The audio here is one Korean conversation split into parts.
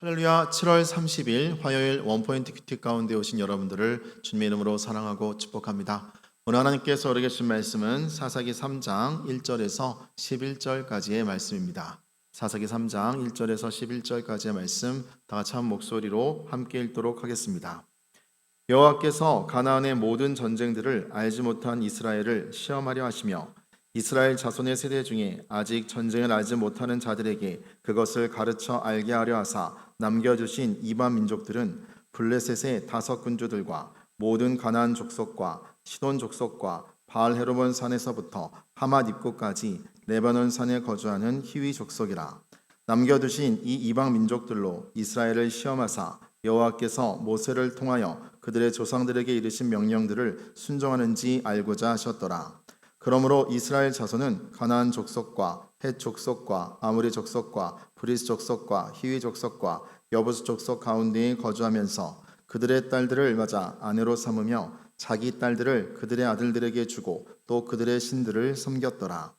할렐루야. 7월 30일 화요일 원포인트 큐티 가운데 오신 여러분들을 주님의 이름으로 사랑하고 축복합니다. 오늘 하나님께서 우리에게 주신 말씀은 사사기 3장 1절에서 11절까지의 말씀입니다. 사사기 3장 1절에서 11절까지의 말씀 다 같이 한 목소리로 함께 읽도록 하겠습니다. 여호와께서 가나안의 모든 전쟁들을 알지 못한 이스라엘을 시험하려 하시며 이스라엘 자손의 세대 중에 아직 전쟁을 알지 못하는 자들에게 그것을 가르쳐 알게 하려 하사 남겨주신 이방 민족들은 블레셋의 5군주들과 모든 가나안 족속과 시돈 족속과 바알 헤르몬 산에서부터 하맛 입구까지 레바논 산에 거주하는 히위 족속이라. 남겨두신 이 이방 민족들로 이스라엘을 시험하사 여호와께서 모세를 통하여 그들의 조상들에게 이르신 명령들을 순종하는지 알고자 하셨더라. 그러므로 이스라엘 자손은 가나안 족속과 헷 족속과 아모리 족속과 브리스 족속과 히위 족속과 여부스 족속 가운데에 거주하면서 그들의 딸들을 맞아 아내로 삼으며 자기 딸들을 그들의 아들들에게 주고 또 그들의 신들을 섬겼더라.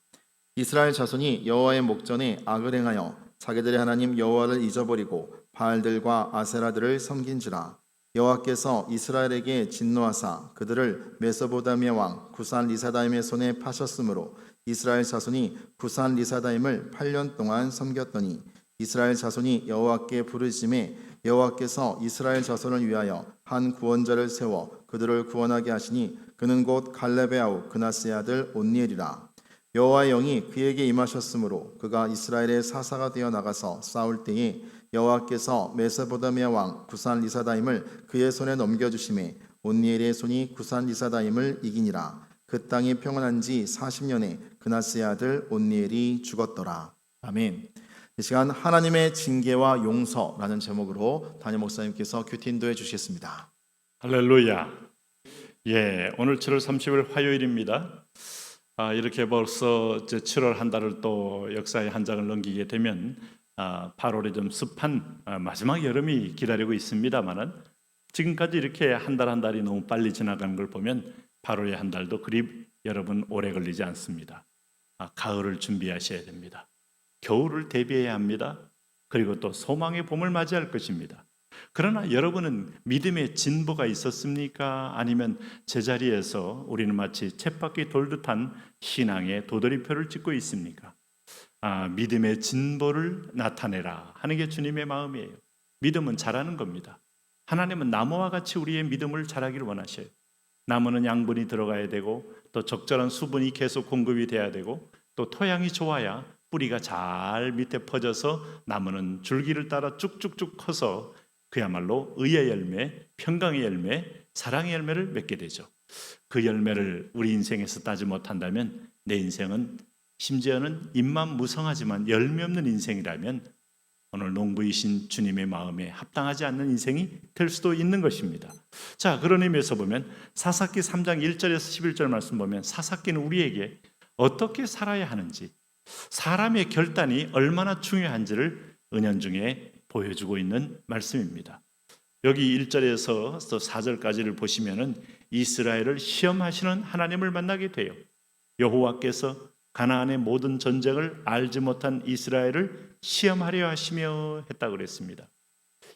이스라엘 자손이 여호와의 목전에 악을 행하여 자기들의 하나님 여호와를 잊어버리고 바알들과 아세라들을 섬긴지라. 여호와께서 이스라엘에게 진노하사 그들을 메소보다미아 왕 구산 리사다임의 손에 파셨으므로 이스라엘 자손이 구산 리사다임을 8년 동안 섬겼더니 이스라엘 자손이 여호와께 부르짖음에 여호와께서 이스라엘 자손을 위하여 한 구원자를 세워 그들을 구원하게 하시니 그는 곧 갈렙의 아우 그나스의 아들 온니엘이라. 여호와의 영이 그에게 임하셨으므로 그가 이스라엘의 사사가 되어 나가서 싸울 때에 여호와께서 메소포타미아 왕 구산 리사다임을 그의 손에 넘겨주심에 온니엘의 손이 구산 리사다임을 이기니라. 그 땅이 평안한 지 40년에 그나스의 아들 온니엘이 죽었더라. 아멘. 이 시간 하나님의 징계와 용서라는 제목으로 담임 목사님께서 큐티 인도해 주시겠습니다. 할렐루야. 오늘 7월 30일 화요일입니다. 이렇게 벌써 이제 7월 한 달을 또 역사의 한 장을 넘기게 되면 8월에 좀 습한 마지막 여름이 기다리고 있습니다만은 지금까지 이렇게 한 달 한 달이 너무 빨리 지나가는 걸 보면 8월의 한 달도 그리 여러분 오래 걸리지 않습니다. 가을을 준비하셔야 됩니다. 겨울을 대비해야 합니다. 그리고 또 소망의 봄을 맞이할 것입니다. 그러나 여러분은 믿음의 진보가 있었습니까? 아니면 제자리에서 우리는 마치 쳇바퀴 돌듯한 신앙의 도돌이표를 찍고 있습니까? 믿음의 진보를 나타내라 하는 게 주님의 마음이에요. 믿음은 자라는 겁니다. 하나님은 나무와 같이 우리의 믿음을 자라기를 원하셔요. 나무는 양분이 들어가야 되고 또 적절한 수분이 계속 공급이 돼야 되고 또 토양이 좋아야 뿌리가 잘 밑에 퍼져서 나무는 줄기를 따라 쭉쭉쭉 커서 그야말로 의의 열매, 평강의 열매, 사랑의 열매를 맺게 되죠. 그 열매를 우리 인생에서 따지 못한다면 내 인생은 심지어는 잎만 무성하지만 열매 없는 인생이라면 오늘 농부이신 주님의 마음에 합당하지 않는 인생이 될 수도 있는 것입니다. 자, 그런 의미에서 보면 사사기 3장 1절에서 11절 말씀 보면 사사기는 우리에게 어떻게 살아야 하는지, 사람의 결단이 얼마나 중요한지를 은연중에 보여주고 있는 말씀입니다. 여기 1절에서 4절까지를 보시면은 이스라엘을 시험하시는 하나님을 만나게 돼요. 여호와께서 가나안의 모든 전쟁을 알지 못한 이스라엘을 시험하려 하시며 했다고 그랬습니다.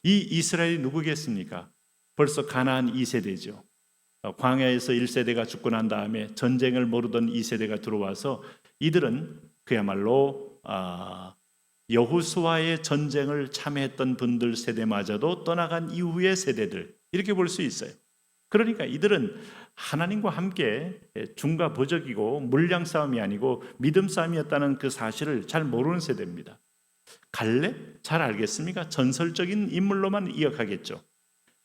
이 이스라엘이 누구겠습니까? 벌써 가나안 2세대죠. 광야에서 1세대가 죽고 난 다음에 전쟁을 모르던 2세대가 들어와서 이들은 그야말로 여호수아의 전쟁을 참여했던 분들 세대마저도 떠나간 이후의 세대들, 이렇게 볼 수 있어요. 그러니까 이들은 하나님과 함께 중과보적이고 물량 싸움이 아니고 믿음 싸움이었다는 그 사실을 잘 모르는 세대입니다. 갈렙 잘 알겠습니까? 전설적인 인물로만 기억하겠죠.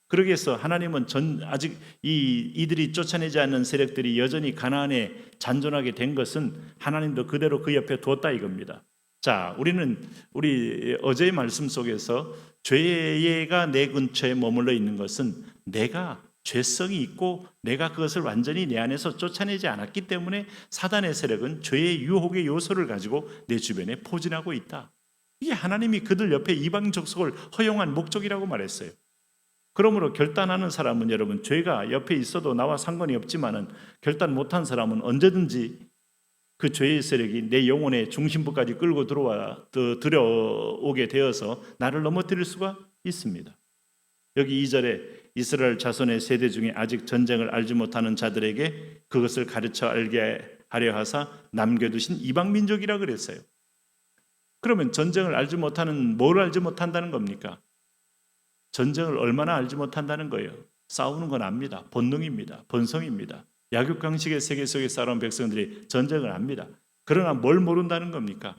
그러기 위해서 하나님은 아직 이들이 쫓아내지 않는 세력들이 여전히 가나안에 잔존하게 된 것은 하나님도 그대로 그 옆에 두었다 이겁니다. 자, 우리 어제의 말씀 속에서 죄가 내 근처에 머물러 있는 것은 내가 죄성이 있고 내가 그것을 완전히 내 안에서 쫓아내지 않았기 때문에 사단의 세력은 죄의 유혹의 요소를 가지고 내 주변에 포진하고 있다. 이게 하나님이 그들 옆에 이방 족속을 허용한 목적이라고 말했어요. 그러므로 결단하는 사람은 여러분 죄가 옆에 있어도 나와 상관이 없지만은 결단 못한 사람은 언제든지 그 죄의 세력이 내 영혼의 중심부까지 끌고 들어오게 되어서 나를 넘어뜨릴 수가 있습니다. 여기 2절에 이스라엘 자손의 세대 중에 아직 전쟁을 알지 못하는 자들에게 그것을 가르쳐 알게 하려 하사 남겨두신 이방 민족이라 그랬어요. 그러면 전쟁을 알지 못하는 뭘 알지 못한다는 겁니까? 전쟁을 얼마나 알지 못한다는 거예요. 싸우는 건 압니다. 본능입니다. 본성입니다. 약육강식의 세계 속에 살아온 백성들이 전쟁을 압니다. 그러나 뭘 모른다는 겁니까?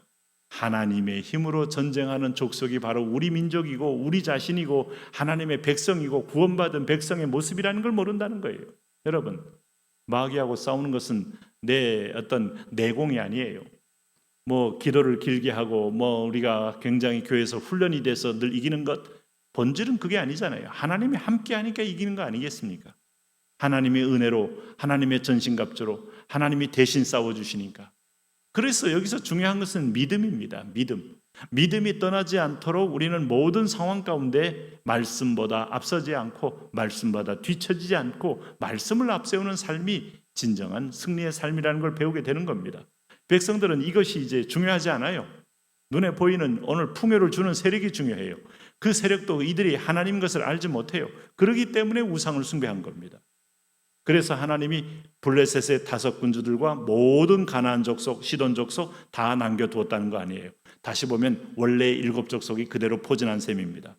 하나님의 힘으로 전쟁하는 족속이 바로 우리 민족이고 우리 자신이고 하나님의 백성이고 구원받은 백성의 모습이라는 걸 모른다는 거예요. 여러분, 마귀하고 싸우는 것은 내 어떤 내공이 아니에요. 뭐 기도를 길게 하고 뭐 우리가 굉장히 교회에서 훈련이 돼서 늘 이기는 것, 본질은 그게 아니잖아요. 하나님이 함께 하니까 이기는 거 아니겠습니까? 하나님의 은혜로, 하나님의 전신갑주로 하나님이 대신 싸워주시니까. 그래서 여기서 중요한 것은 믿음입니다. 믿음이 떠나지 않도록 우리는 모든 상황 가운데 말씀보다 앞서지 않고 말씀보다 뒤처지지 않고 말씀을 앞세우는 삶이 진정한 승리의 삶이라는 걸 배우게 되는 겁니다. 백성들은 이것이 이제 중요하지 않아요. 눈에 보이는 오늘 풍요를 주는 세력이 중요해요. 그 세력도 이들이 하나님 것을 알지 못해요. 그렇기 때문에 우상을 숭배한 겁니다. 그래서 하나님이 블레셋의 5 군주들과 모든 가나안 족속, 시돈 족속 다 남겨두었다는 거 아니에요. 다시 보면 원래의 7 족속이 그대로 포진한 셈입니다.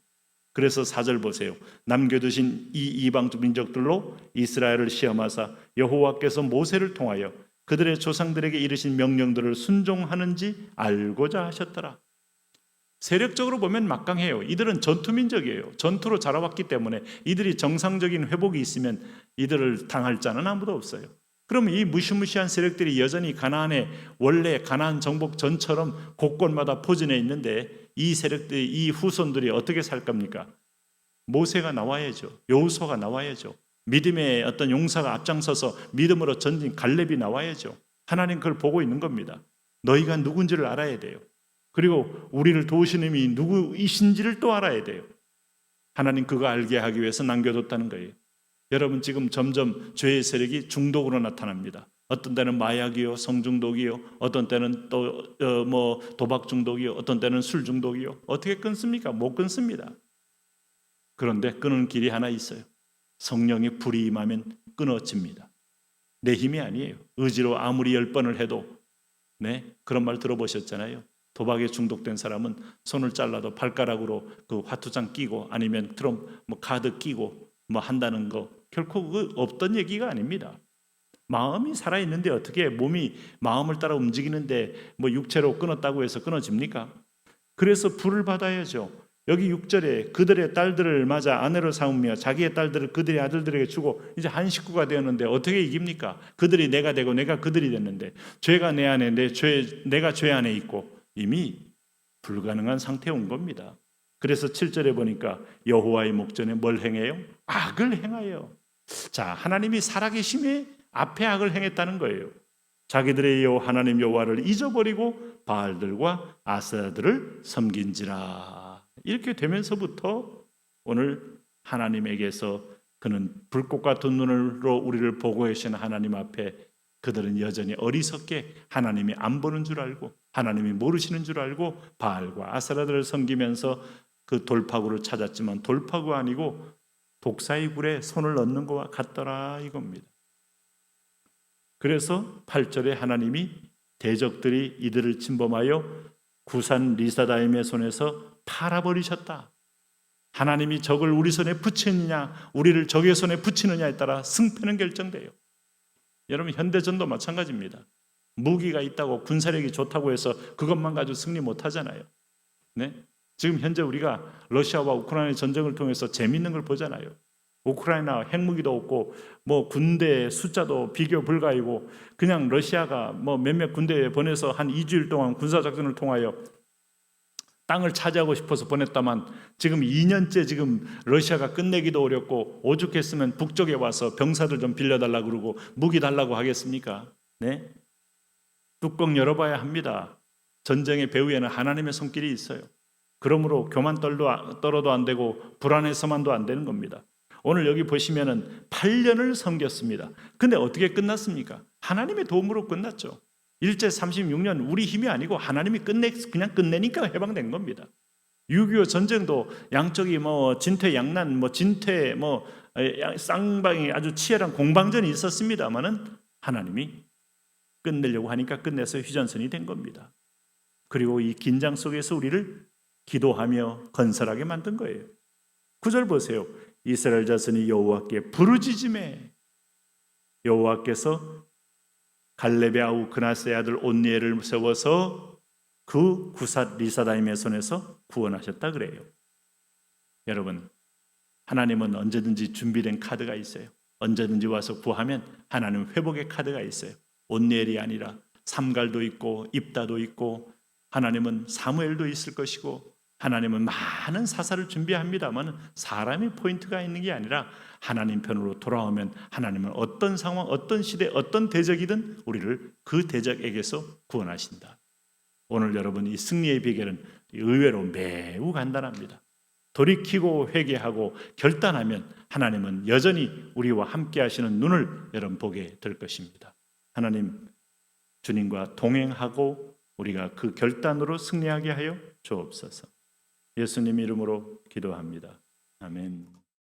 그래서 4절 보세요. 남겨두신 이 이방 민족들로 이스라엘을 시험하사 여호와께서 모세를 통하여 그들의 조상들에게 이르신 명령들을 순종하는지 알고자 하셨더라. 세력적으로 보면 막강해요. 이들은 전투민족이에요. 전투로 자라왔기 때문에 이들이 정상적인 회복이 있으면 이들을 당할 자는 아무도 없어요. 그러면 이 무시무시한 세력들이 여전히 가나안에 원래 가나안 정복 전처럼 곳곳마다 포진해 있는데 이 세력들이, 이 후손들이 어떻게 살 겁니까? 모세가 나와야죠. 여호수아가 나와야죠. 믿음의 어떤 용사가 앞장서서 믿음으로 전진 갈렙이 나와야죠. 하나님 그걸 보고 있는 겁니다. 너희가 누군지를 알아야 돼요. 그리고 우리를 도우시는 이미 누구이신지를 또 알아야 돼요. 하나님 그거 알게 하기 위해서 남겨뒀다는 거예요. 여러분 지금 점점 죄의 세력이 중독으로 나타납니다. 어떤 때는 마약이요, 성중독이요, 어떤 때는 또 도박 중독이요, 어떤 때는 술 중독이요. 어떻게 끊습니까? 못 끊습니다. 그런데 끊는 길이 하나 있어요. 성령의 불이 임하면 끊어집니다. 내 힘이 아니에요. 의지로 아무리 10번을 해도 그런 말 들어보셨잖아요. 도박에 중독된 사람은 손을 잘라도 발가락으로 그 화투장 끼고 아니면 카드 끼고 한다는 거 결코 없던 얘기가 아닙니다. 마음이 살아있는데 어떻게 몸이 마음을 따라 움직이는데 육체로 끊었다고 해서 끊어집니까? 그래서 불을 받아야죠. 여기 6절에 그들의 딸들을 맞아 아내로 삼으며 자기의 딸들을 그들의 아들들에게 주고 이제 한 식구가 되었는데 어떻게 이깁니까? 그들이 내가 되고 내가 그들이 됐는데 죄가 내 안에 내가 죄 안에 있고 이미 불가능한 상태에 온 겁니다. 그래서 7절에 보니까 여호와의 목전에 뭘 행해요? 악을 행하여. 자, 하나님이 살아계심에 앞에 악을 행했다는 거예요. 자기들의 하나님 여호와를 잊어버리고 바알들과 아세라들을 섬긴지라. 이렇게 되면서부터 오늘 하나님에게서 그는 불꽃 같은 눈으로 우리를 보고 계신 하나님 앞에 그들은 여전히 어리석게 하나님이 안 보는 줄 알고 하나님이 모르시는 줄 알고 바알과 아세라들을 섬기면서 그 돌파구를 찾았지만 돌파구 아니고 독사의 굴에 손을 넣는 것과 같더라 이겁니다. 그래서 8절에 하나님이 대적들이 이들을 침범하여 구산 리사다임의 손에서 팔아버리셨다. 하나님이 적을 우리 손에 붙이느냐 우리를 적의 손에 붙이느냐에 따라 승패는 결정돼요. 여러분 현대전도 마찬가지입니다. 무기가 있다고 군사력이 좋다고 해서 그것만 가지고 승리 못하잖아요. 지금 현재 우리가 러시아와 우크라이나 전쟁을 통해서 재미있는 걸 보잖아요. 우크라이나 핵무기도 없고 군대 숫자도 비교 불가이고 그냥 러시아가 몇몇 군대에 보내서 한 2주일 동안 군사작전을 통하여 땅을 차지하고 싶어서 보냈다만 지금 2년째 지금 러시아가 끝내기도 어렵고 오죽했으면 북쪽에 와서 병사들 좀 빌려달라고 그러고 무기 달라고 하겠습니까? 뚜껑 열어봐야 합니다. 전쟁의 배후에는 하나님의 손길이 있어요. 그러므로 교만 떨어도 안 되고 불안해서만도 안 되는 겁니다. 오늘 여기 보시면은 8년을 섬겼습니다. 근데 어떻게 끝났습니까? 하나님의 도움으로 끝났죠. 일제 36년 우리 힘이 아니고 하나님이 그냥 끝내니까 해방된 겁니다. 6.25 전쟁도 양쪽이 뭐 진퇴양난, 뭐 진퇴, 뭐 쌍방이 아주 치열한 공방전이 있었습니다만은 하나님이 끝내려고 하니까 끝내서 휴전선이 된 겁니다. 그리고 이 긴장 속에서 우리를 기도하며 건설하게 만든 거예요. 9절 보세요. 이스라엘 자손이 여호와께 부르짖음에 여호와께서 갈렙의 아우 그나스의 아들 온니엘을 세워서 그 구삿 리사다임의 손에서 구원하셨다 그래요. 여러분, 하나님은 언제든지 준비된 카드가 있어요. 언제든지 와서 구하면 하나님은 회복의 카드가 있어요. 온니엘이 아니라 삼갈도 있고 입다도 있고 하나님은 사무엘도 있을 것이고 하나님은 많은 사사를 준비합니다만 사람이 포인트가 있는 게 아니라 하나님 편으로 돌아오면 하나님은 어떤 상황, 어떤 시대, 어떤 대적이든 우리를 그 대적에게서 구원하신다. 오늘 여러분 이 승리의 비결은 의외로 매우 간단합니다. 돌이키고 회개하고 결단하면 하나님은 여전히 우리와 함께 하시는 눈을 여러분 보게 될 것입니다. 하나님 주님과 동행하고 우리가 그 결단으로 승리하게 하여 주옵소서. 예수님 이름으로 기도합니다. 아멘.